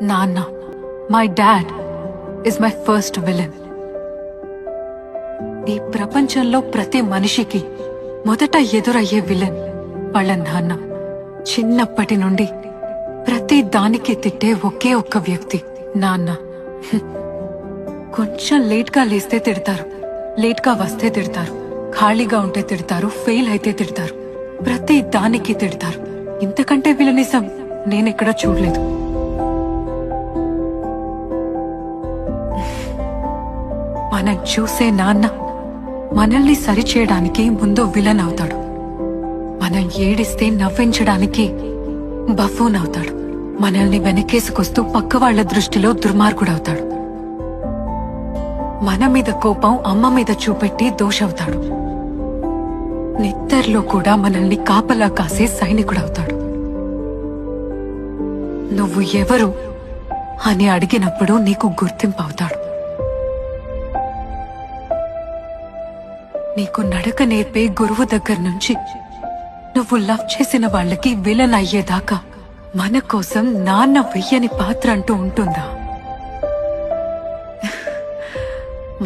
నాన్న, my dad is my first villain. ఈ ప్రపంచంలో ప్రతి మనిషికి మొదట ఎదురయ్యే విలన్ వాళ్ళ నాన్న. చిన్నప్పటి నుండి ప్రతి దానికి తిట్టే ఒకే ఒక్క వ్యక్తి నాన్న. కొంచెం లేట్గా లేస్తే తిడతారు, లేట్గా వస్తే తిడతారు, ఖాళీగా ఉంటే తిడతారు, ఫెయిల్ అయితే తిడతారు, ప్రతి దానికి తిడతారు. ఇంతకంటే విలనిజం నేనెక్కడా చూడలేదు. మనం చూసే నాన్న మనల్ని సరిచేయడానికి ముందు విలన్ అవుతాడు. మనం ఏడిస్తే నవ్వించడానికి బఫూన్ అవుతాడు. మనల్ని వెనకేసుకొస్తూ పక్క వాళ్ల దృష్టిలో దుర్మార్గుడవుతాడు. మన మీద కోపం అమ్మ మీద చూపెట్టి దోషవుతాడు. నిద్దర్లో కూడా మనల్ని కాపలా కాసే సైనికుడవుతాడు. నువ్వు ఎవరు అని అడిగినప్పుడు నీకు గుర్తింపు అవుతాడు. నీకు నడక నేర్పే గురువు దగ్గర నుంచి నువ్వు లవ్ చేసిన వాళ్ళకి విలన్ అయ్యేదాకా మన కోసం నాన్న వెయ్యని పాత్ర అంటూ ఉంటుందా?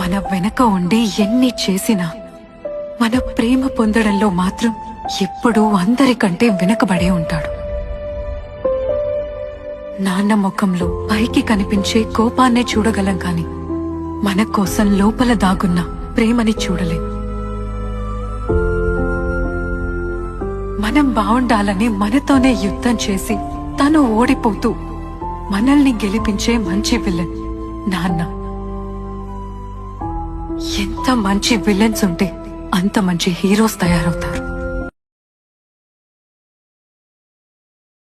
మన వెనక ఉండి ఎన్ని చేసినా మన ప్రేమ పొందడంలో మాత్రం ఎప్పుడూ అందరికంటే వెనకబడే ఉంటాడు. నాన్న ముఖంలో పైకి కనిపించే కోపాన్నే చూడగలం కాని మన కోసం లోపల దాగున్న ప్రేమని చూడలేం. మనం బావుండాలని మనతోనే యుద్ధం చేసి తను ఓడిపోతూ మనల్ని గెలిపించే మంచి విలన్ నాన్న. ఎంత మంచి విలన్స్ ఉంటే అంత మంచి హీరోస్ తయారవుతారు.